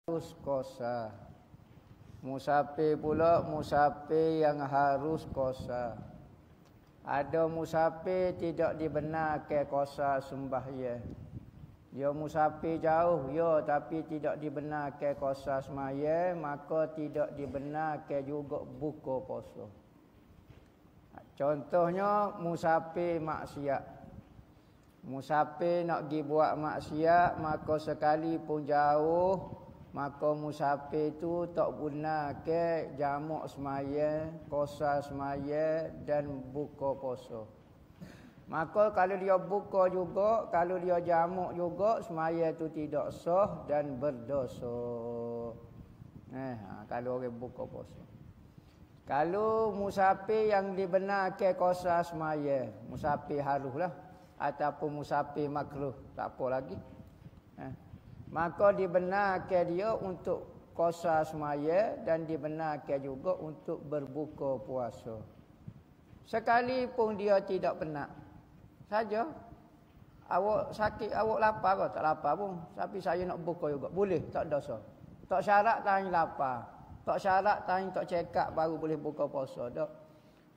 harus kosa. Musafir pula musafir yang harus kosa. Ada musafir tidak dibenarkan kosa sembahyang. Dia musafir jauh, ya, tapi tidak dibenarkan kosa sembahyang, maka tidak dibenarkan juga buka puasa. Contohnya musafir maksiat. Musafir nak pergi buat maksiat, maka sekali pun jauh, maka musafir tu tak guna ke jamak semaya, kosa semaya dan buka puasa. Maka kalau dia buka juga, kalau dia jamak juga, semaya tu tidak sah dan berdosa. Kalau orang buka puasa. Kalau musafir yang dibenarkan kosa semaya, musafir haluslah, ataupun musafir makruh, tak apa lagi. Maka dibenarkan dia untuk kosa semaya dan dibenarkan juga untuk berbuka puasa. Sekalipun dia tidak penat saja, awak sakit, awak lapar ke? Tak lapar pun, tapi saya nak buka juga, boleh, tak dosa. Tak syarat tahan lapar, tak syarat tahan tak cekak baru boleh buka puasa, tak.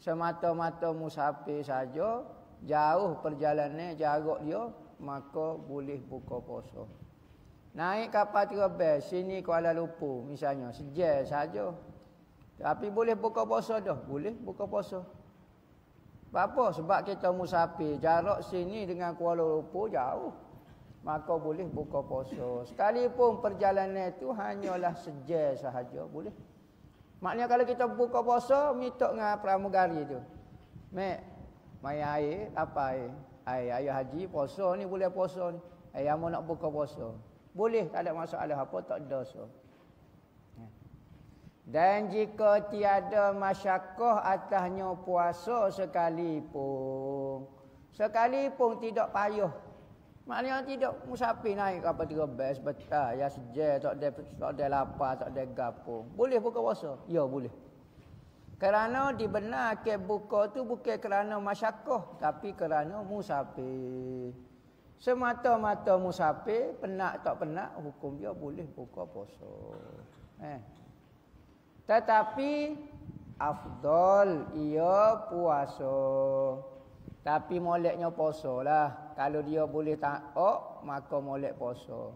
Semata-mata musafir saja, jauh perjalanan jarak dia, maka boleh buka puasa. Naik kapal terbang sini Kuala Lumpur misalnya, sejam saja, tapi boleh buka puasa dah, boleh buka puasa. Apa? Sebab kita musafir, jarak sini dengan Kuala Lumpur jauh, maka boleh buka puasa. Sekalipun perjalanan itu hanyalah sejam sahaja, boleh. Maknanya kalau kita buka puasa, minta dengan pramugari tu, Mek, mai air, apa air? Air haji, puasa ni boleh puasa ni. Yang mau nak buka puasa, boleh, tak ada masalah apa, tak dosa. Dan jika tiada masyakkah atasnya puasa sekalipun tidak payah. Maknanya tidak musafir naik kapal terbang sebentar, ya sejam, tak ada lapar, tak ada gapo, boleh buka puasa? Ya, boleh. Kerana dibenarkan buka tu bukan kerana masyakkah, tapi kerana musafir. Semata-mata musafir, penat tak penat, hukum dia boleh buka puasa. Tetapi afdal ia puasa. Tapi moleknya puasa lah. Kalau dia boleh taat, maka molek puasa.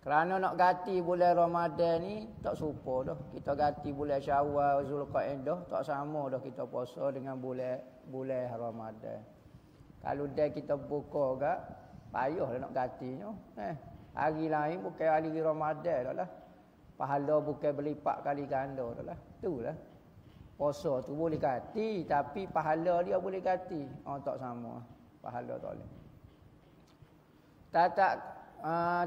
Kerana nak ganti bulan Ramadan ni tak serupa dah. Kita ganti bulan Syawal, Zulqa'dah, tak sama dah kita puasa dengan bulan Ramadan. Kalau dah kita buka gak, payahlah nak gantinya. Hari lain bukan hari Ramadan dah lah. Pahala bukan berlipat kali ganda dah lah. Itulah. Puasa tu boleh ganti, tapi pahala dia boleh ganti. Tak sama. Pahala tak boleh.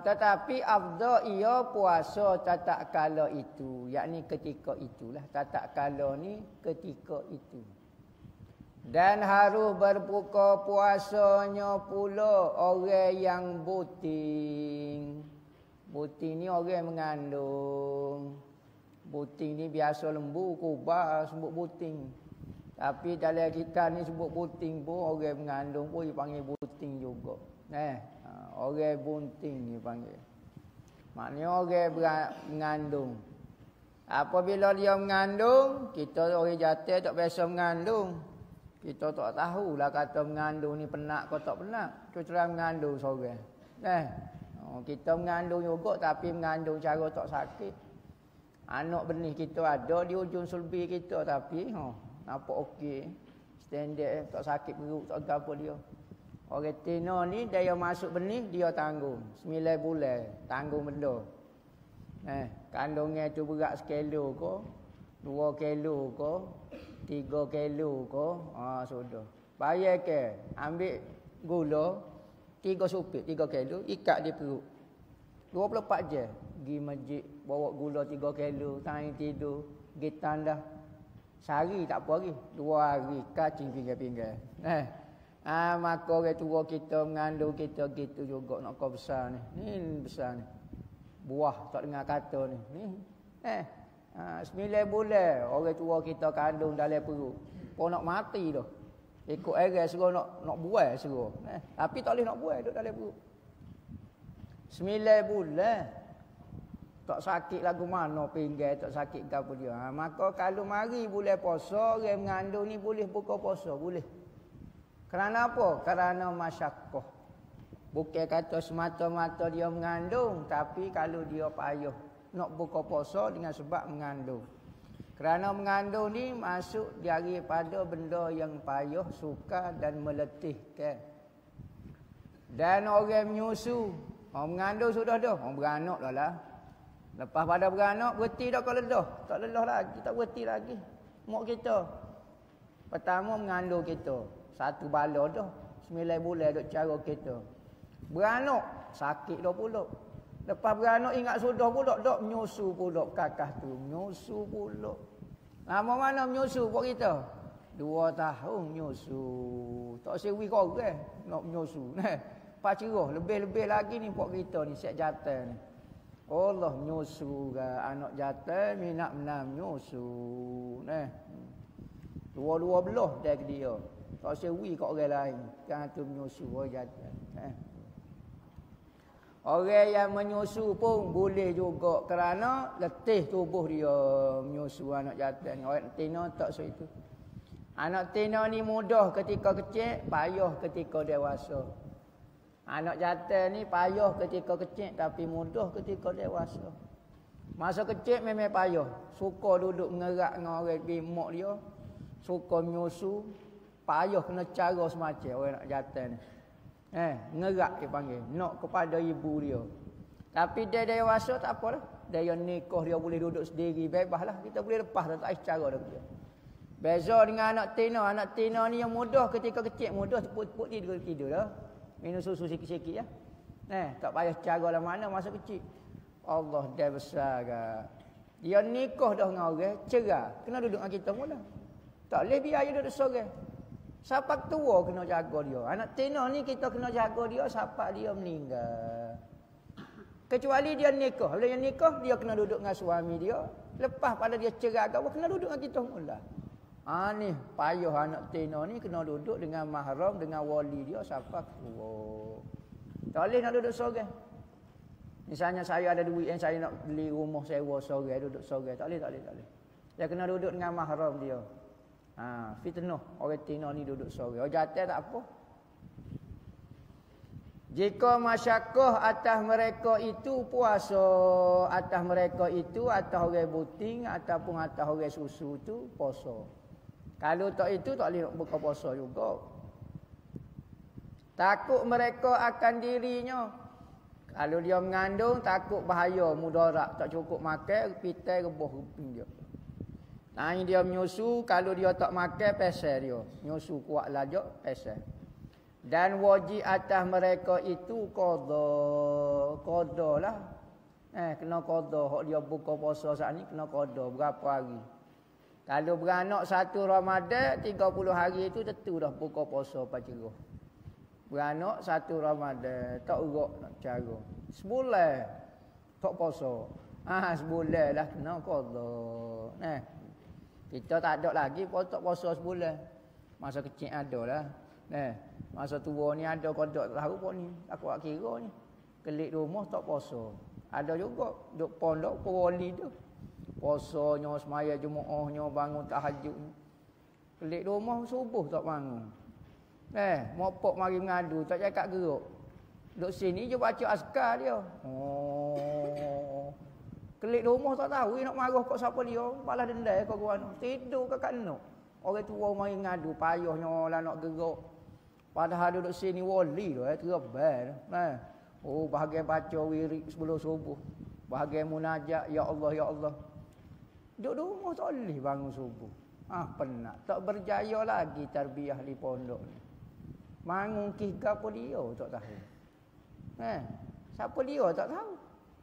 Tetapi afdal ia puasa tatak kala itu, yakni ketika itulah. Tatak kala ni ketika itu. Dan harus berbuka puasanya pula orang yang buting. Buting ni orang mengandung. Buting ni biasa lembu, kubah sebut buting. Tapi dalam kita ni sebut buting pun orang mengandung pun dipanggil buting juga. Orang bunting dipanggil. Maknanya orang mengandung. Apabila dia mengandung, kita orang jatuh tak biasa mengandung. Kita tak tahulah kata mengandung ni penat ke tak penat. Kita mengandung seorang. Kita mengandung juga, tapi mengandung cara tak sakit. Anak benih kita ada di ujung sulbi kita, tapi nampak okey, standard, tak sakit perut, tak apa dia. Orang Tino ni dia masuk benih, dia tanggung 9 bulan, tanggung benda. Kandungan tu berat 1 kilo ke, 2 kilo ke, 3 kilo ke, sudah. Bayar ke, ambil gula 3 supit, 3 kilo, ikat di perut. 24 jam. Pergi masjid, bawa gula 3 kilo, tahan tidur, pergi tandah. Sehari tak apa lagi. 2 hari, kacing pinggan-pinggan. Maka orang tua kita mengandung kita gitu juga nak kau besar ni. Ni besar ni. Buah tak dengar kata ni. 9 bulan orang tua kita kandung dalam perut. Pun nak mati dah. Ikut air suruh nak buai suruh. Tapi tak boleh nak buai duduk dalam perut. 9 bulan. Tak sakit lagu mana pinggang, tak sakit gapo dia. Maka kalau mari bulan puasa, orang mengandung ni boleh buka puasa, boleh. Kerana apa? Kerana masyakkah. Bukan kata semata-mata dia mengandung, tapi kalau dia payah nak buka puasa dengan sebab mengandung. Kerana mengandung ni masuk daripada benda yang payah, sukar dan meletihkan. Dan orang menyusu, orang mengandung sudah dah, orang beranak dah lah. Lepas pada beranak, berhenti dah kalau ledah. Tak ledah lagi, tak berhenti lagi. Mak kita. Pertama mengandung kita. 1 bala dah. 9 bulan duk cara kita. Beranak, sakit dah pula. Lepas beranak ingat sudah pula, dok menyusu pula kakak tu. Menyusu pula. Lama mana menyusu buat kita? 2 tahun menyusu. Tak sewi korang nak menyusu. Pak cerah, lebih-lebih lagi ni buat kita ni, siap jatuh ni. Allah menyusu ke anak jatuh, minat menang menyusu. Dua-dua belah dari dia. Tak sewi kat orang lain. Kan tu menyusu orang jatuh. Orang yang menyusu pun boleh juga kerana letih tubuh dia menyusu anak jatuh ni. Orang tina tak so-itu. Anak tina ni mudah ketika kecil, payah ketika dewasa. Anak jatuh ni payah ketika kecil tapi mudah ketika dewasa. Masa kecil memang payah. Suka duduk mengerak dengan orang mak dia. Suka menyusu. Payah kena cara semacam orang nak jatuh ni. Ngerak dia panggil. Nak kepada ibu dia. Tapi dia dewasa tak apalah. Dia nikah dia boleh duduk sendiri. Bebas lah. Kita boleh lepas dah. Tak ada cara dah dia. Beza dengan anak tina. Anak tina ni yang mudah ketika kecil. Mudah tepuk-tepuk dia tidur dah. Minum susu sikit-sikit ya. Tak payah cara lah mana masa kecil. Allah dia besar ke. Dia nikah dah dengan orang. Cerai. Kena duduk dengan kita mula. Tak boleh biar dia duduk seorang. Siapa tua kena jaga dia. Anak tina ni kita kena jaga dia sampai dia meninggal. Kecuali dia nikah. Bila dia nikah, dia kena duduk dengan suami dia. Lepas pada dia cerai kau kena duduk dengan kita mula. Ni payah anak tina ni kena duduk dengan mahram, dengan wali dia sampai tua. Tak boleh nak duduk seorang. Misalnya saya ada duit yang saya nak beli rumah sewa seorang, duduk seorang. Tak boleh. Dia kena duduk dengan mahram dia. Fitnah orang tina ni duduk seorang. Orang jatuh tak apa. Jika masyakkah atas mereka itu puasa, atas mereka itu atas orang buting ataupun atas orang susu tu puasa. Kalau tak itu tak boleh nak buka puasa juga. Takut mereka akan dirinya. Kalau dia mengandung takut bahaya mudarat, tak cukup makan, pitai rebah kuping dia. Ini dia menyusu, kalau dia tak makan, pesel dia. Menyusu kuat lajak, pesel. Dan wajib atas mereka itu qada. Qada lah. Kena qada. Hak dia buka puasa saat ni, kena qada. Berapa hari? Kalau beranak 1 Ramadan, 30 hari itu tentu dah buka puasa pacerah. Beranak 1 Ramadan, tak urut nak cara. Sebulan, tak puasa. Sebulan lah kena qada. Kita tak ada lagi tak puasa sebulan. Masa kecil ada lah. Masa tua ni ada kodok tak tahu pun ni. Aku tak kira ni. Kelik rumah tak puasa. Ada juga duk pondok pewali tu. Puasanya, semaya Jumaatnya, bangun tahajud. Kelik rumah subuh tak bangun. Mopok mari mengadu tak cakap geruk. Duk sini je baca askar dia. Kelik rumah tak tahu nak marah kat siapa dia. Balas dendam kau mana. Tidur ke kat nok. Orang tua mari ngadu payahnya lah nak geruk. Padahal duduk sini wali tu terabal. Bahagian baca wirid sebelum subuh. Bahagian munajat ya Allah ya Allah. Duduk rumah tak boleh bangun subuh. Penat. Tak berjaya lagi tarbiyah di pondok ni. Bangun kih gapo dia tak tahu. Siapa dia tak tahu.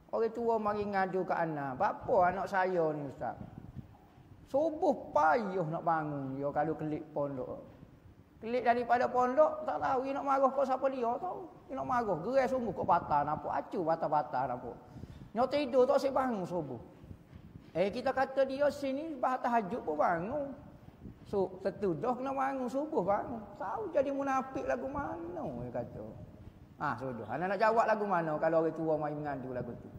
Orang tua mari ngadu ke anak. Bapa anak saya ni ustaz. Subuh payah nak bangun dia kalau kelik pondok. Kelik daripada pondok tak tahu dia nak marah kau siapa dia tahu. Dia nak marah gerai sungguh kau patah nampak acu patah-patah nampak. Nyok tidur tak asyik bangun subuh. Kita kata dia sini bah tahajud pun bangun. So tertuduh kena bangun subuh bangun. Tahu jadi munafik lagu mana dia kata. Sudah. Anak nak jawab lagu mana kalau orang tua mai mengadu lagu tu.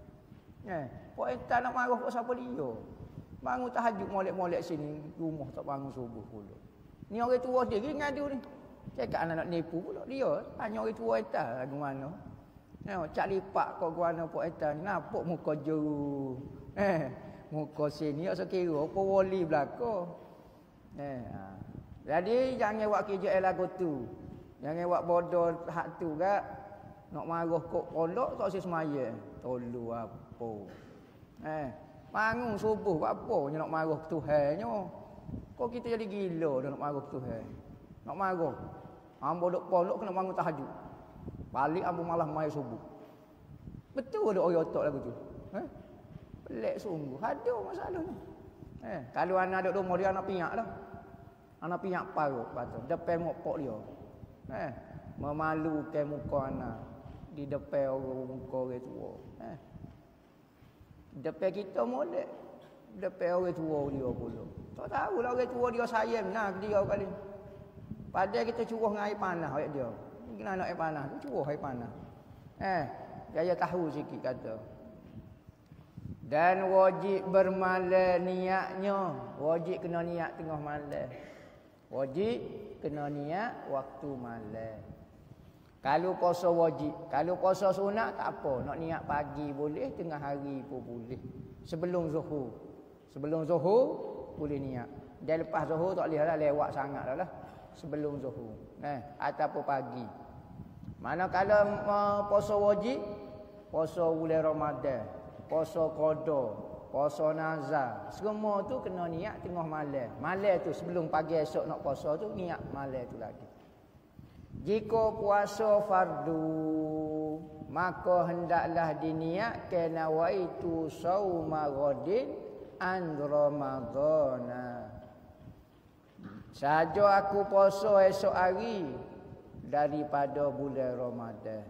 Pok entah nak marah kok siapa dia. Bangun tahajud molek-molek sini, rumah tak bangun subuh pula. Ni orang tua dia ngadu ni. Cakap anak nak nipu pula dia. Hanya orang tua entah lagu mana. Cak lipat kok guana pok entah ni. Nampak muka jeru. Muka sini tak sekira apa wali belaka. Jadi jangan buat kerja lagu tu. Jangan buat bodoh hak tu gak. Nak marah kok pondok tak semaya. Tolu apa. Bangun subuh buat apa je nak marah ke Tuhannya. Kok kita jadi gila dah nak marah ke Tuhan. Nak marah. Hamba duk pondok kena bangun tahajud. Balik hamba malah mai subuh. Betul ada orang otak lagu tu. Pelik sungguh. Ada masalahnya. Kalau anak duk rumah dia anak piak dah. Anak piak paruk patut. Depan mokpok dia. Memalukan muka anak di depan orang muka orang tua. Depan kita molek. Depan orang tua dia pula. Tak tahulah orang tua dia sayang nak dia kali. Padahal kita curah dengan air panas awak dia. Kena nak air panas, curah air panas. Gaya tahu sikit kata. Dan wajib bermalam niatnya. Wajib kena niat tengah malam. Wajib kena niat waktu malam. Kalau puasa wajib, kalau puasa sunat tak apa, nak niat pagi boleh, tengah hari pun boleh. Sebelum zuhur. Sebelum zuhur boleh niat. Dan lepas zuhur tak boleh lah, lewat sangat dah lah. Sebelum zuhur. Ataupun pagi. Manakala puasa wajib, puasa bulan Ramadan, puasa qada, puasa nazar, semua tu kena niat tengah malam. Malam tu sebelum pagi esok nak puasa tu niat malam tu lagi. Jika puasa fardu, maka hendaklah diniatkan nawaitu sauma ghadin an ramadhana. Saja aku puasa esok hari daripada bulan Ramadan,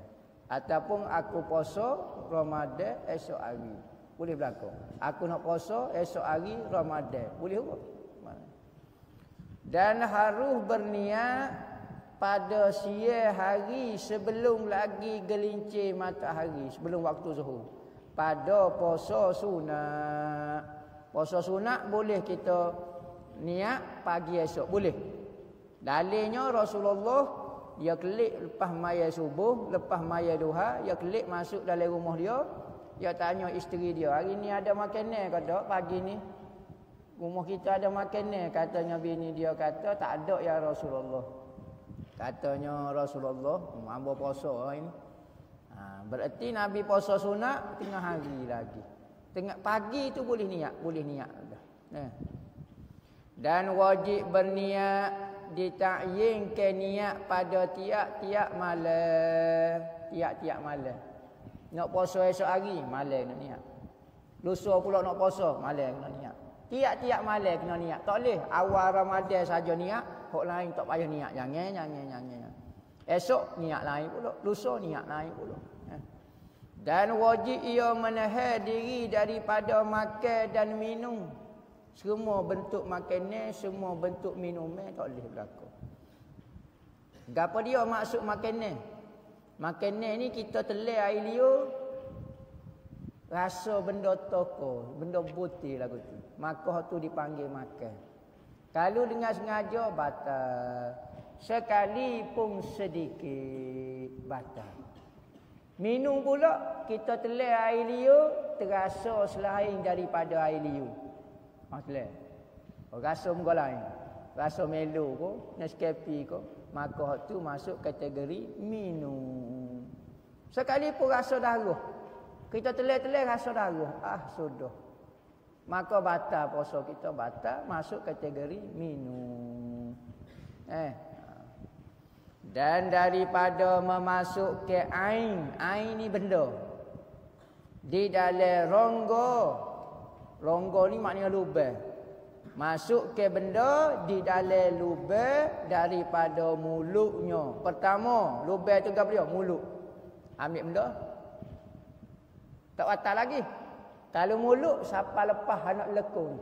ataupun aku puasa Ramadan esok hari. Boleh berlaku. Aku nak puasa esok hari Ramadan. Boleh ke? Dan harus berniat pada siang hari sebelum lagi gelincir matahari, sebelum waktu zuhur. Pada puasa sunat. Puasa sunat boleh kita niat pagi esok, boleh. Dalilnya Rasulullah dia kelik lepas maya subuh, lepas maya duha, dia kelik masuk dalam rumah dia. Dia tanya isteri dia, hari ni ada makanan ke tak pagi ni? Rumah kita ada makanan, katanya bini dia kata tak ada ya Rasulullah. Katanya Rasulullah, hamba puasa ini. Berarti Nabi puasa sunat tengah hari lagi. Tengah pagi tu boleh niat dah. Dan wajib berniat, ditakyinkan niat pada tiap-tiap malam. Tiap-tiap malam. Nak puasa esok hari, malam kena niat. Lusa pula nak puasa, malam kena niat. Tiap-tiap malam kena niat. Tak boleh awal Ramadan saja niat, hok lain tak payah niat. Jangan. Esok niat lain pula, lusa niat lain pula. Dan wajib ia menahan diri daripada makan dan minum. Semua bentuk makanan, semua bentuk minuman tak boleh berlaku. Gapo dia maksud makanan? Makanan ni kita telan air liur, rasa benda toko, benda putih lagu tu. Maka tu dipanggil makan. Kalau dengan sengaja batal. Sekalipun sedikit batal. Minum pula kita telan air liur terasa selain daripada air liur. Telan. Rasa muka lain. Rasa melo ko, Nescafe ko, maka tu masuk kategori minum. Sekalipun rasa darah, kita telan-telan rasa darah, sudah. Maka batal puasa kita, batal, masuk kategori minum. Dan daripada memasukkan ain ni benda di dalam rongga. Rongga ni maknanya lubang. Masuk ke benda di dalam lubang daripada mulutnya. Pertama, lubang tu apa dia? Mulut. Ambil benda. Tak batal lagi. Kalau mulut, siapa lepas anak lekung.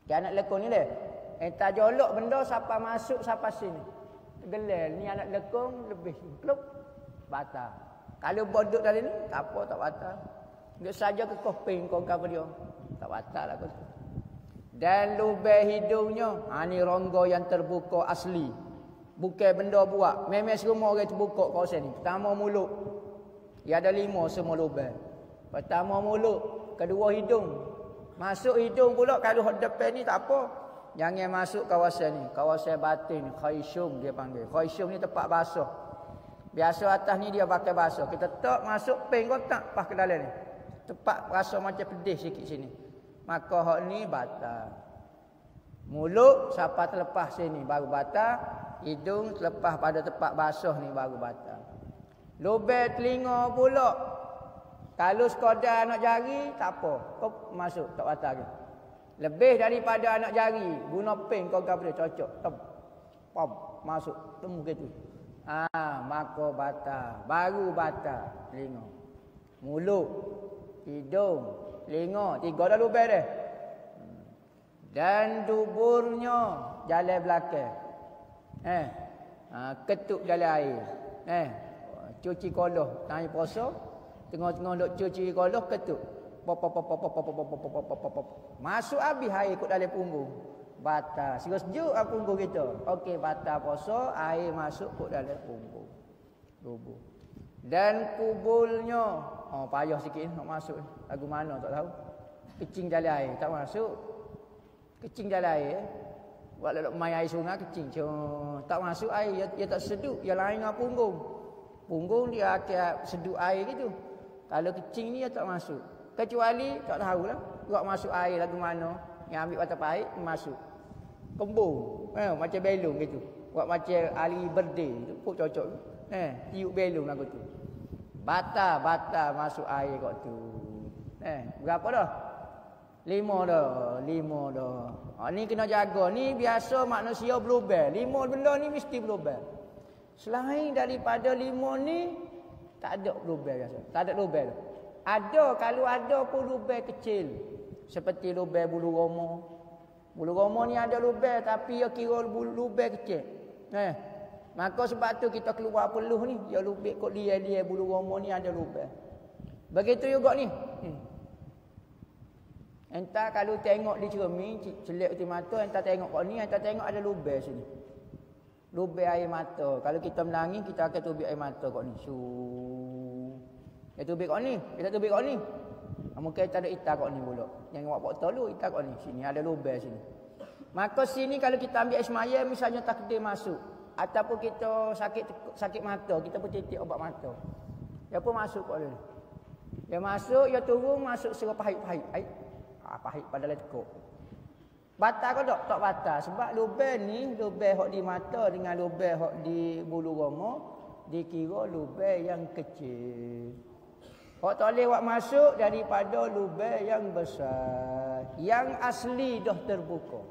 Anak lekung ni dia. Entah jolok benda, siapa masuk, siapa sini. Gelal. Ni anak lekung lebih. Klub. Batal. Kalau bodok dari ni, tak apa, tak batal. Dia saja ke kopeng kau apa dia. Tak batal lah kau. Dan lubang hidungnya, ni rongga yang terbuka asli. Bukan benda buat. Memang semua orang terbuka kawasan ni. Pertama mulut. Dia ada 5 semua lubang. Pertama mulut, kedua hidung. Masuk hidung pula kalau depan ni tak apa. Jangan masuk kawasan ni. Kawasan batin, khayshum dia panggil. Khayshum ni tempat basah. Biasa atas ni dia pakai basah. Kita tak masuk peng kotak pas ke dalam ni. Tempat rasa macam pedih sikit sini. Maka hak ni batal. Mulut siapa terlepas sini baru batal. Hidung terlepas pada tempat basah ni baru batal. Lubang telinga pula. Kalau sekadar anak jari tak apa. Kau masuk tak batal ke. Lebih daripada anak jari. Guna pen kau gap dia cocok. Pom masuk temu gitu. Maka batal. Baru batal telinga. Mulut, hidung, telinga, 3 dah lubang dah. Dan duburnya jalan belakang. Ketuk jalan air. Cuci koloh tanya puasa, tengah-tengah duk cuci koloh ketuk. Masuk habis air ikut dalam punggung. Batal. Sejuk punggung kita. Okey, batal puasa, air masuk ikut dalam punggung. Lubur. Dan kubulnya, payah sikit nak masuk. Lagu mana tak tahu. Kecing jalan air tak masuk. Kecing jalan air. Buat main air sungai kecing. Tak masuk air, dia tak seduk, dia lain dengan punggung. Punggung dia akan seduk air gitu. Kalau kecing ni dia tak masuk. Kecuali tak tahulah, buat masuk air lagu mana. Yang ambil batang pahit masuk. Kembung. Macam belung gitu. Buat macam ali berde tu pun cocok. Tiup belung lagu tu. Bata masuk air kat tu. Berapa dah? 5 dah. Ni kena jaga. Ni biasa manusia berlubang. 5 benda ni mesti berlubang. Selain daripada 5 ni tak ada berlubang biasa. Tak ada lubang. Ada, kalau ada pun lubang kecil. Seperti lubang bulu roma. Bulu roma ni ada lubang tapi dia kira lubang kecil. Maka sebab tu kita keluar peluh ni, dia lubang kot dia bulu roma ni ada lubang. Begitu juga ni. Entah kalau tengok di cermin, celak di mata, entah tengok kat ni, entah tengok ada lubang sini. Lubang air mata. Kalau kita menangis, kita akan tubik air mata kat ni. Dia tubik kat ni, kita tubik kat ni. Mungkin kita ada itar kat ni pula. Jangan buat botol dulu, itar kat ni. Sini ada lubang sini. Maka sini kalau kita ambil air semaya, misalnya takdir masuk. Ataupun kita sakit mata, kita pun titik obat mata. Dia pun masuk kat ni. Dia masuk, dia turun, masuk serap pahit-pahit. Pahit pada lekuk. Batal ke tak? Tak batal. Sebab lubang ni, lubang hok di mata dengan lubang hok di bulu roma, dikira lubang yang kecil. Hok tak boleh buat masuk daripada lubang yang besar. Yang asli dah terbuka.